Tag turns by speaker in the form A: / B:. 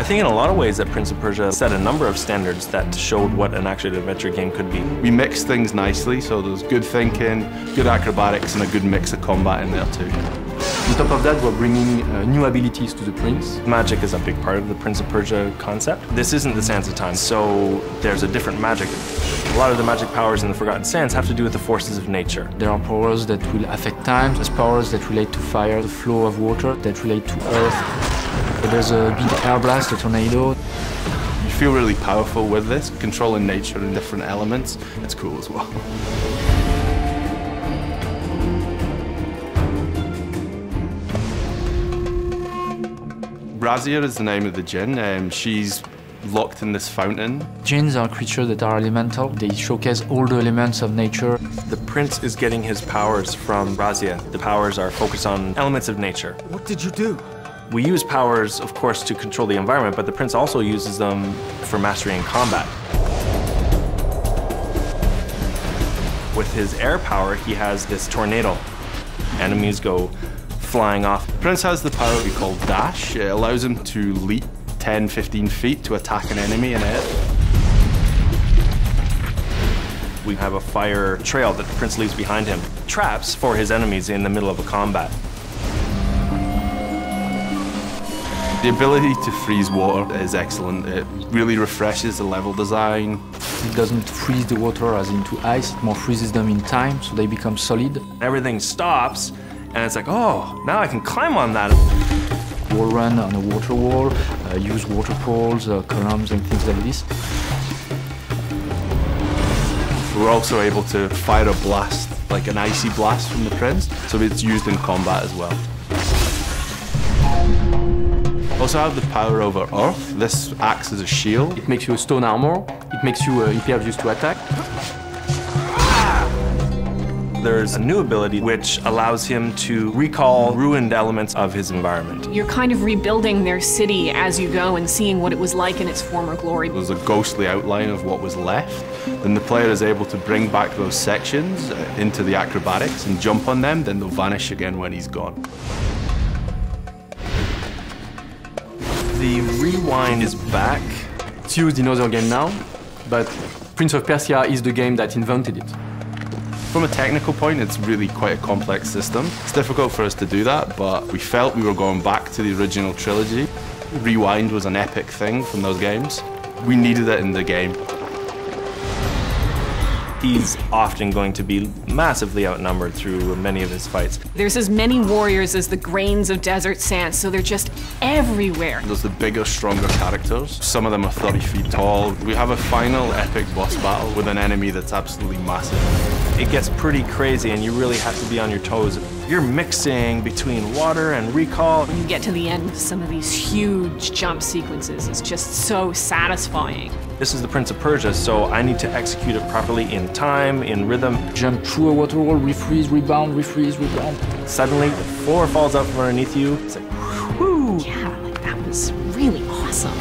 A: think in a lot of ways that Prince of Persia set a number of standards that showed what an action-adventure game could be.
B: We mixed things nicely, so there's good thinking, good acrobatics, and a good mix of combat in there too.
C: On top of that, we're bringing new abilities to the Prince.
A: Magic is a big part of the Prince of Persia concept. This isn't the Sands of Time, so there's a different magic. A lot of the magic powers in the Forgotten Sands have to do with the forces of nature.
C: There are powers that will affect time, there's powers that relate to fire, the flow of water, that relate to earth. There's a big air blast, a tornado.
B: You feel really powerful with this, controlling nature and different elements. It's cool as well. Razia is the name of the djinn. She's locked in this fountain.
C: Jinns are creatures that are elemental. They showcase all the elements of nature.
A: The prince is getting his powers from Razia. The powers are focused on elements of nature.
D: What did you do?
A: We use powers, of course, to control the environment, but the prince also uses them for mastery in combat. With his air power, he has this tornado. Enemies go flying off.
B: The prince has the power we call dash. It allows him to leap 10, 15 feet to attack an enemy in air.
A: We have a fire trail that the prince leaves behind him. Traps for his enemies in the middle of a combat.
B: The ability to freeze water is excellent. It really refreshes the level design.
C: It doesn't freeze the water as into ice, it more freezes them in time, so they become solid.
A: Everything stops, and it's like, oh, now I can climb on that.
C: Wall run on a water wall, use water poles, columns and things like this.
B: We're also able to fire a blast, like an icy blast from the prince, so it's used in combat as well. Also have the power over earth. This acts as a shield.
C: It makes you a stone armor, it makes you impervious to attack.
A: There's a new ability which allows him to recall ruined elements of his environment.
E: You're kind of rebuilding their city as you go and seeing what it was like in its former glory.
B: There's a ghostly outline of what was left. Then the player is able to bring back those sections into the acrobatics and jump on them, then they'll vanish again when he's gone.
A: The rewind is back.
C: It's used in other games now, but Prince of Persia is the game that invented it.
B: From a technical point, it's really quite a complex system. It's difficult for us to do that, but we felt we were going back to the original trilogy. Rewind was an epic thing from those games. We needed it in the game.
A: He's often going to be massively outnumbered through many of his fights.
E: There's as many warriors as the grains of desert sand, so they're just everywhere.
B: There's the bigger, stronger characters. Some of them are 30 feet tall. We have a final epic boss battle with an enemy that's absolutely massive.
A: It gets pretty crazy and you really have to be on your toes. You're mixing between water and recall.
E: When you get to the end, some of these huge jump sequences is just so satisfying.
A: This is the Prince of Persia, so I need to execute it properly in time, in rhythm.
C: Jump through a water wall, refreeze, rebound, refreeze, rebound.
A: Suddenly, the floor falls out from underneath you. It's like, whoo!
E: Yeah, like that was really awesome.